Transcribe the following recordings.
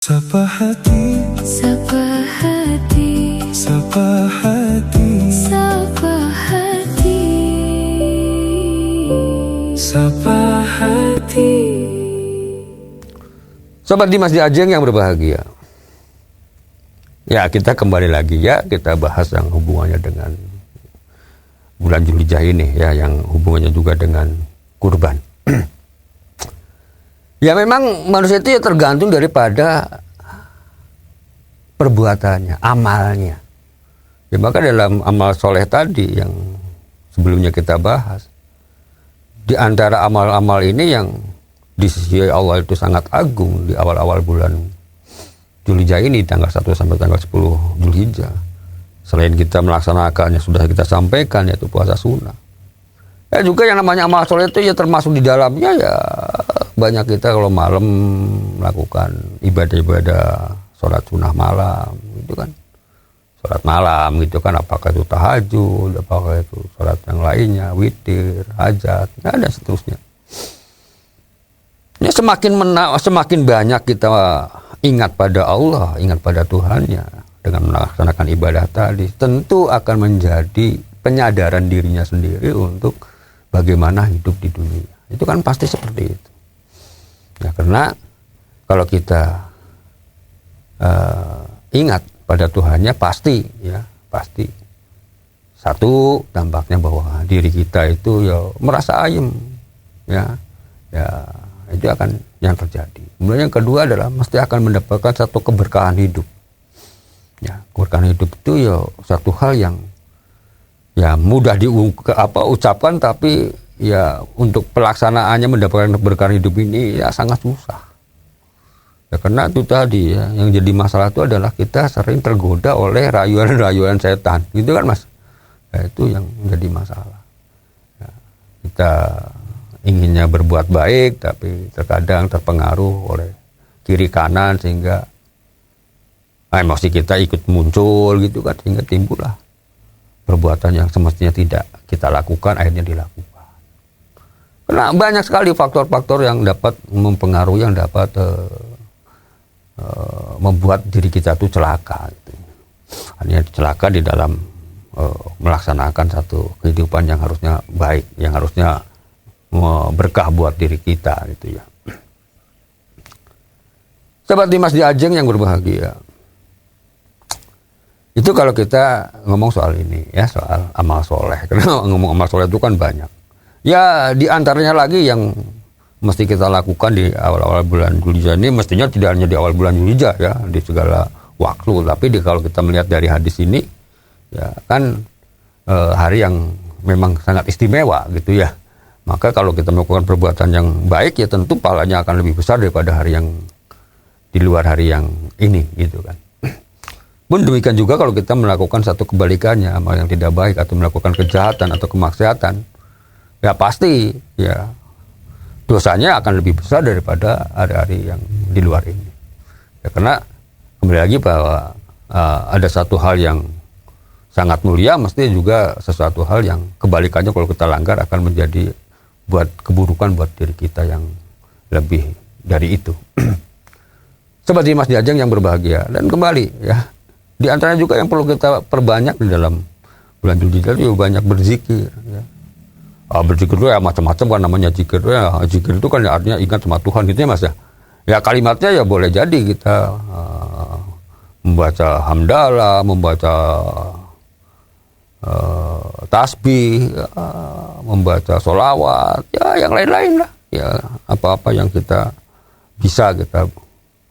Sapa hati, Sapa hati, sapa hati, sapa hati, sapa hati. Sobat Dimas Di Ajeng yang berbahagia. Ya, kita kembali lagi ya, kita bahas yang hubungannya dengan bulan Dzulhijjah ini ya, yang hubungannya juga dengan kurban. Ya memang manusia itu ya tergantung daripada perbuatannya, amalnya. Ya maka dalam amal soleh tadi yang sebelumnya kita bahas, di antara amal-amal ini yang di sisi Allah itu sangat agung di awal-awal bulan Dzulhijjah ini, tanggal 1 sampai tanggal 10 Dzulhijjah. Selain kita melaksanakannya, sudah kita sampaikan, yaitu puasa sunnah. Ya juga yang namanya amal soleh itu ya termasuk di dalamnya ya banyak kita kalau malam melakukan ibadah-ibadah sholat sunnah malam gitu kan, sholat malam gitu kan, apakah itu tahajud, apakah itu sholat yang lainnya, witir, hajat, ya, dan seterusnya. Ya semakin banyak kita ingat pada Allah, ingat pada Tuhannya dengan melaksanakan ibadah tadi, tentu akan menjadi penyadaran dirinya sendiri untuk bagaimana hidup di dunia. Itu kan pasti seperti itu. Ya karena kalau kita ingat pada Tuhannya, pasti satu dampaknya bahwa diri kita itu ya merasa ayem, ya itu akan yang terjadi. Kemudian yang kedua adalah mesti akan mendapatkan satu keberkahan hidup. Ya, keberkahan hidup itu ya satu hal yang ya mudah diucapkan, tapi ya untuk pelaksanaannya mendapatkan keberkahan hidup ini ya sangat susah. Ya karena itu tadi ya, yang jadi masalah itu adalah kita sering tergoda oleh rayuan-rayuan setan, gitu kan Mas? Ya, itu yang menjadi masalah. Ya, kita inginnya berbuat baik, tapi terkadang terpengaruh oleh kiri kanan sehingga emosi kita ikut muncul gitu kan, sehingga timbullah perbuatan yang semestinya tidak kita lakukan akhirnya dilakukan. Karena banyak sekali faktor-faktor yang dapat mempengaruhi, yang dapat membuat diri kita itu celaka gitu. Artinya celaka di dalam melaksanakan satu kehidupan yang harusnya baik, yang harusnya berkah buat diri kita gitu ya. Sobat Dimas Di Ajeng yang berbahagia. Itu kalau kita ngomong soal ini ya, soal amal soleh. Karena ngomong amal soleh itu kan banyak. Ya di antaranya lagi yang mesti kita lakukan di awal-awal bulan Dzulhijjah ini, mestinya tidak hanya di awal bulan Dzulhijjah ya, di segala waktu. Tapi kalau kita melihat dari hadis ini, ya kan hari yang memang sangat istimewa gitu ya. Maka kalau kita melakukan perbuatan yang baik ya tentu pahalanya akan lebih besar daripada hari yang di luar hari yang ini gitu kan. Pun demikian juga kalau kita melakukan satu kebalikannya, amal yang tidak baik atau melakukan kejahatan atau kemaksiatan, ya pasti ya dosanya akan lebih besar daripada hari-hari yang di luar ini. Ya karena kembali lagi bahwa ada satu hal yang sangat mulia, mesti juga sesuatu hal yang kebalikannya kalau kita langgar akan menjadi buat keburukan buat diri kita yang lebih dari itu. Sobat Dimas Di Ajeng yang berbahagia, dan kembali ya, di antaranya juga yang perlu kita perbanyak di dalam bulan Dzulhijjah itu banyak berzikir ya. Berzikir itu ya macam-macam kan namanya zikir ya. Zikir itu kan artinya ingat sama Tuhan gitu ya Mas ya. Ya kalimatnya ya boleh jadi kita membaca hamdalah, membaca tasbih, membaca sholawat, ya yang lain-lain lah. Ya apa-apa yang kita bisa kita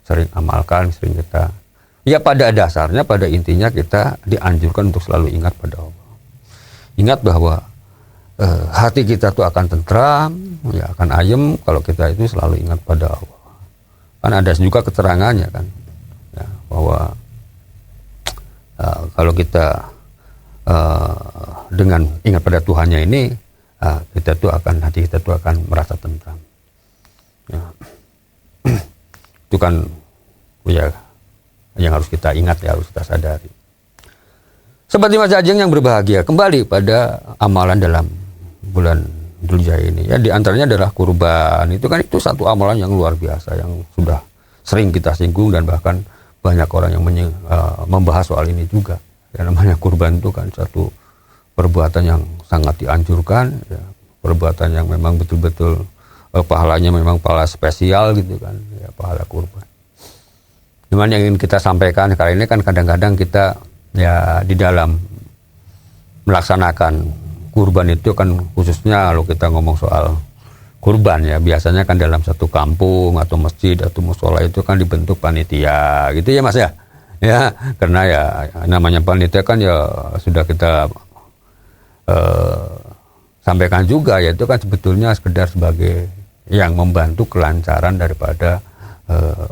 sering amalkan, sering kita. Ya pada dasarnya, pada intinya kita dianjurkan untuk selalu ingat pada Allah. Ingat bahwa hati kita tuh akan tentram, ya akan ayem kalau kita itu selalu ingat pada Allah. Kan ada juga keterangannya kan, ya, bahwa kalau kita dengan ingat pada Tuhannya ini, kita tuh akan, hati kita tuh akan merasa tentram. Ya. Itu kan ya yang harus kita ingat ya, harus kita sadari. Sobat Dimas Di Ajeng yang berbahagia, kembali pada amalan dalam bulan Dzulhijjah ini ya, di antaranya adalah kurban. Itu kan itu satu amalan yang luar biasa, yang sudah sering kita singgung dan bahkan banyak orang yang membahas soal ini juga. Yang namanya kurban itu kan satu perbuatan yang sangat dianjurkan, ya, perbuatan yang memang betul-betul pahalanya memang pahala spesial gitu kan, ya, pahala kurban. Cuman yang ingin kita sampaikan kali ini kan kadang-kadang kita ya di dalam melaksanakan kurban itu kan, khususnya kalau kita ngomong soal kurban ya, biasanya kan dalam satu kampung atau masjid atau musola itu kan dibentuk panitia gitu ya Mas ya. Ya, karena ya namanya panitia kan ya sudah kita sampaikan juga, yaitu kan sebetulnya sekedar sebagai yang membantu kelancaran daripada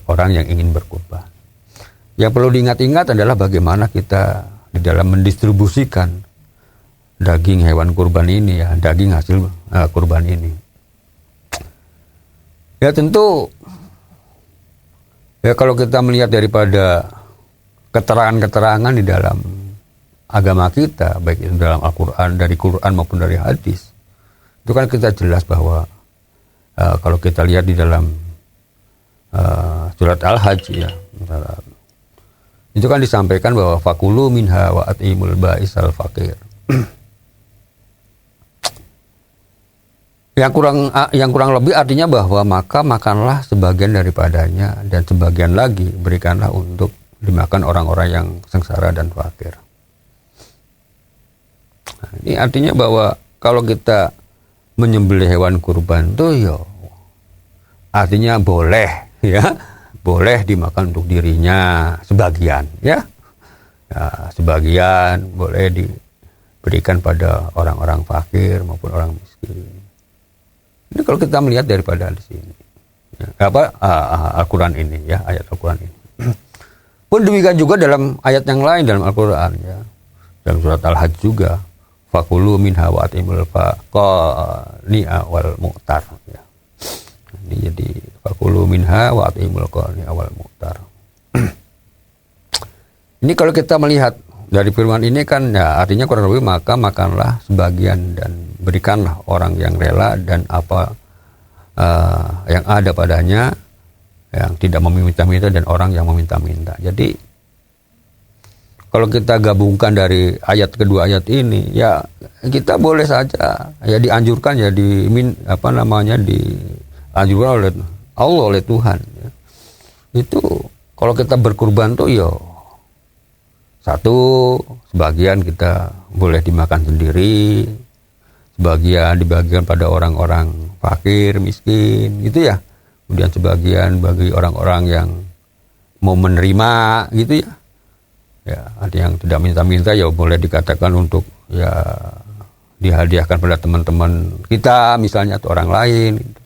orang yang ingin berkurban. Yang perlu diingat-ingat adalah bagaimana kita di dalam mendistribusikan daging hewan kurban ini ya, daging hasil kurban ini. Ya tentu ya kalau kita melihat daripada keterangan-keterangan di dalam agama kita, baik itu dalam Al-Quran, dari Quran maupun dari hadis, itu kan kita jelas bahwa kalau kita lihat di dalam surat Al-Hajj ya, itu kan disampaikan bahwa fakulu minha wa at'imul ba'isal faqir. Yang kurang lebih artinya bahwa maka makanlah sebagian daripadanya dan sebagian lagi berikanlah untuk dimakan orang-orang yang sengsara dan fakir. Nah, ini artinya bahwa kalau kita menyembelih hewan kurban itu ya artinya boleh ya, boleh dimakan untuk dirinya sebagian ya, sebagian boleh diberikan pada orang-orang fakir maupun orang miskin. Ini kalau kita melihat daripada di sini ya, Al-Quran ini ya, ayat Al-Quran ini. Pun demikian juga dalam ayat yang lain dalam Al-Quran ya, dalam surat Al-Hajj juga, fakulu minha wa atimul qani'a wal mu'tar ya. Ini jadi fakulu minha wa atimul qani'a wal mu'tar. Ini kalau kita melihat dari firman ini kan ya artinya kurang lebih maka makanlah sebagian dan berikanlah orang yang rela dan apa yang ada padanya, yang tidak meminta-minta dan orang yang meminta-minta. Jadi kalau kita gabungkan dari ayat kedua ayat ini ya kita boleh saja ya dianjurkan ya dianjurkan oleh Allah, oleh Tuhan ya. Itu kalau kita berkurban tuh ya satu, sebagian kita boleh dimakan sendiri, sebagian dibagikan pada orang-orang fakir, miskin gitu ya. Kemudian sebagian bagi orang-orang yang mau menerima gitu ya. Ya, ada yang tidak minta-minta ya boleh dikatakan untuk ya dihadiahkan pada teman-teman kita misalnya atau orang lain gitu.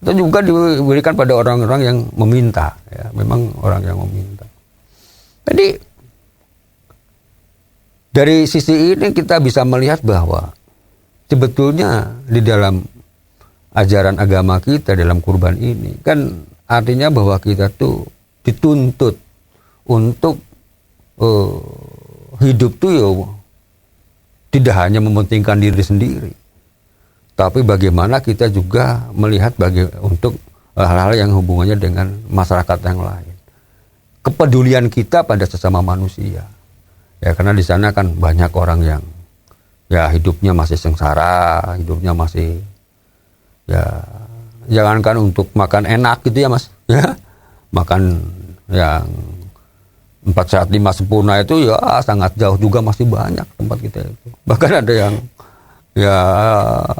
Atau juga diberikan pada orang-orang yang meminta ya, memang orang yang meminta. Jadi dari sisi ini kita bisa melihat bahwa sebetulnya di dalam ajaran agama kita dalam kurban ini kan artinya bahwa kita tuh dituntut untuk hidup tuh ya tidak hanya mementingkan diri sendiri, tapi bagaimana kita juga melihat untuk hal-hal yang hubungannya dengan masyarakat yang lain, kepedulian kita pada sesama manusia. Ya karena di sana kan banyak orang yang ya hidupnya masih sengsara, hidupnya masih ya jangankan untuk makan enak gitu ya Mas ya, makan yang 4 sehat 5 sempurna itu ya sangat jauh juga masih banyak tempat kita itu. Bahkan ada yang ya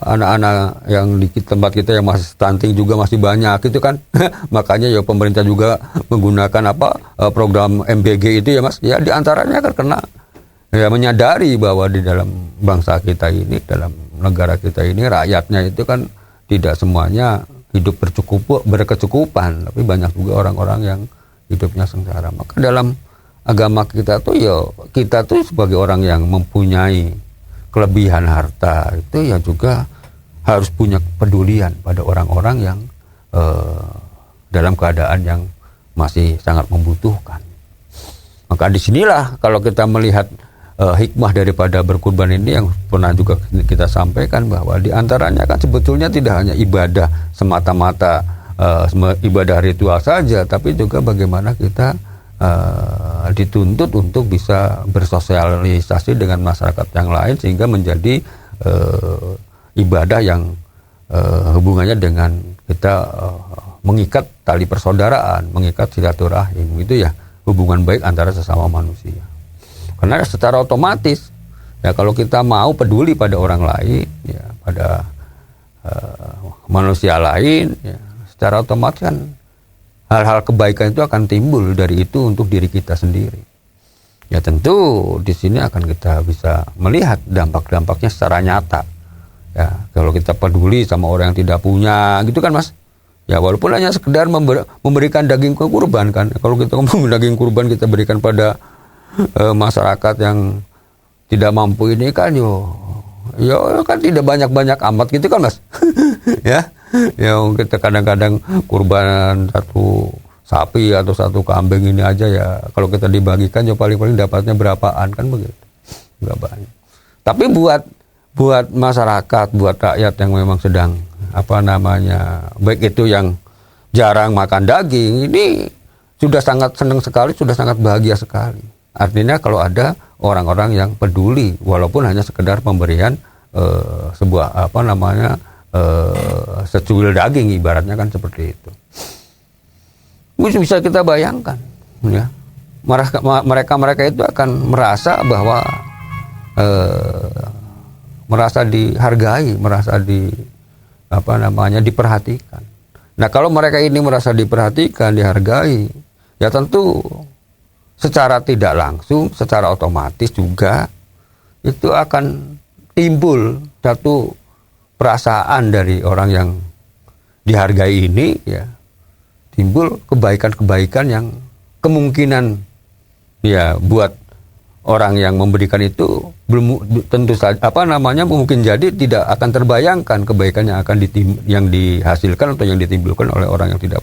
anak-anak yang di tempat kita yang masih stunting juga masih banyak gitu kan. Makanya ya pemerintah juga menggunakan program MBG itu ya Mas. Ya diantaranya kan karena ya menyadari bahwa di dalam bangsa kita ini, dalam negara kita ini rakyatnya itu kan tidak semuanya hidup berkecukupan, tapi banyak juga orang-orang yang hidupnya sengsara. Maka dalam agama kita tuh ya kita tuh sebagai orang yang mempunyai kelebihan harta itu ya juga harus punya kepedulian pada orang-orang yang dalam keadaan yang masih sangat membutuhkan. Maka disinilah kalau kita melihat hikmah daripada berkurban ini yang pernah juga kita sampaikan bahwa diantaranya kan sebetulnya tidak hanya ibadah semata-mata ibadah ritual saja, tapi juga bagaimana kita dituntut untuk bisa bersosialisasi dengan masyarakat yang lain sehingga menjadi ibadah yang hubungannya dengan kita mengikat tali persaudaraan, mengikat silaturahim, itu ya hubungan baik antara sesama manusia. Karena secara otomatis ya kalau kita mau peduli pada orang lain, ya pada manusia lain, ya, secara otomatis kan hal-hal kebaikan itu akan timbul dari itu untuk diri kita sendiri. Ya tentu di sini akan kita bisa melihat dampak-dampaknya secara nyata. Ya kalau kita peduli sama orang yang tidak punya, gitu kan Mas? Ya walaupun hanya sekedar memberikan daging kurban kan. Kalau kita ngomong daging kurban kita berikan pada masyarakat yang tidak mampu ini kan ya kan tidak banyak-banyak amat gitu kan Mas. Ya kita kadang-kadang kurban satu sapi atau satu kambing ini aja ya kalau kita dibagikan ya paling-paling dapatnya berapaan kan begitu. Enggak banyak. Tapi buat masyarakat, buat rakyat yang memang sedang baik itu yang jarang makan daging, ini sudah sangat senang sekali, sudah sangat bahagia sekali. Artinya kalau ada orang-orang yang peduli walaupun hanya sekedar pemberian sebuah secuil daging, ibaratnya kan seperti itu. Bisa kita bayangkan ya, mereka itu akan merasa bahwa merasa dihargai, merasa diperhatikan. Nah kalau mereka ini merasa diperhatikan, dihargai, ya tentu secara tidak langsung, secara otomatis juga itu akan timbul satu perasaan dari orang yang dihargai ini, ya timbul kebaikan-kebaikan yang kemungkinan ya buat orang yang memberikan itu belum tentu saja mungkin jadi tidak akan terbayangkan kebaikan yang dihasilkan atau yang ditimbulkan oleh orang yang tidak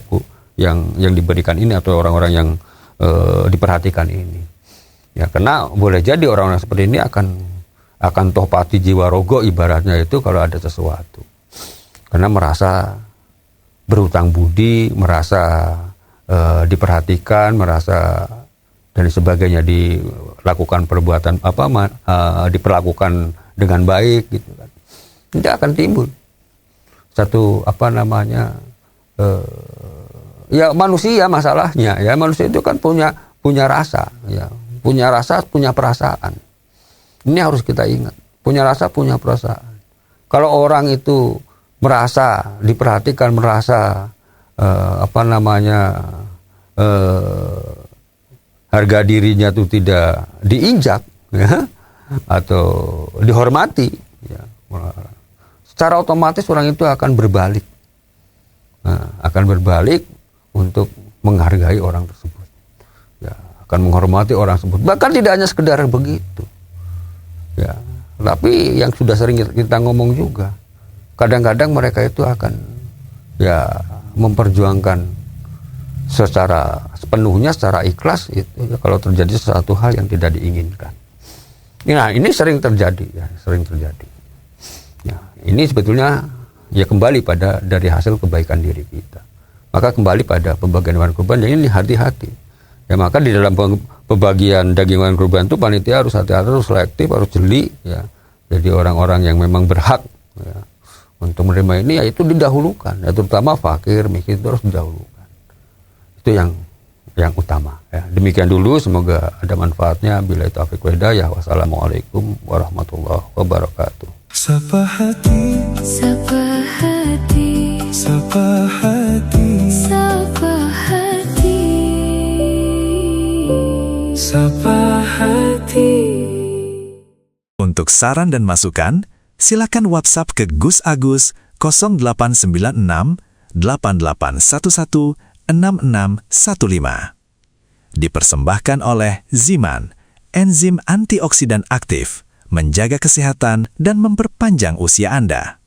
yang diberikan ini atau orang-orang yang diperhatikan ini. Ya karena boleh jadi orang-orang seperti ini akan tohpati jiwa rogo ibaratnya itu kalau ada sesuatu. Karena merasa berhutang budi, merasa diperhatikan, merasa dan sebagainya, dilakukan perbuatan diperlakukan dengan baik gitu kan. Tidak akan timbul satu ya manusia masalahnya ya, manusia itu kan punya rasa ya, punya perasaan. Ini harus kita ingat, punya rasa, punya perasaan. Kalau orang itu merasa diperhatikan, merasa harga dirinya itu tidak diinjak ya, atau dihormati ya, secara otomatis orang itu akan berbalik untuk menghargai orang tersebut ya, akan menghormati orang tersebut, bahkan tidak hanya sekedar begitu ya, tapi yang sudah sering kita ngomong juga, kadang-kadang mereka itu akan ya memperjuangkan sepenuhnya secara ikhlas itu ya, kalau terjadi sesuatu hal yang tidak diinginkan. Nah ini sering terjadi ya, ya, ini sebetulnya ya kembali pada dari hasil kebaikan diri kita. Maka kembali pada pembagian hewan kurban yang ini hati-hati ya, maka di dalam pembagian daging hewan kurban itu panitia harus hati-hati, harus selektif, harus jeli ya. Jadi orang-orang yang memang berhak ya, untuk menerima ini ya itu didahulukan ya, terutama fakir miskin itu harus didahulukan. Itu yang utama ya. Demikian dulu, semoga ada manfaatnya. Billahi taufiq wal hidayah. Wassalamualaikum warahmatullahi wabarakatuh. Sapa hati, Sapa hati, sapa hati, sapa hati, sapa hati. Untuk saran dan masukan, silakan WhatsApp ke Gus Agus 0896 8811 6615. Dipersembahkan oleh Ziman, enzim antioksidan aktif, menjaga kesehatan dan memperpanjang usia Anda.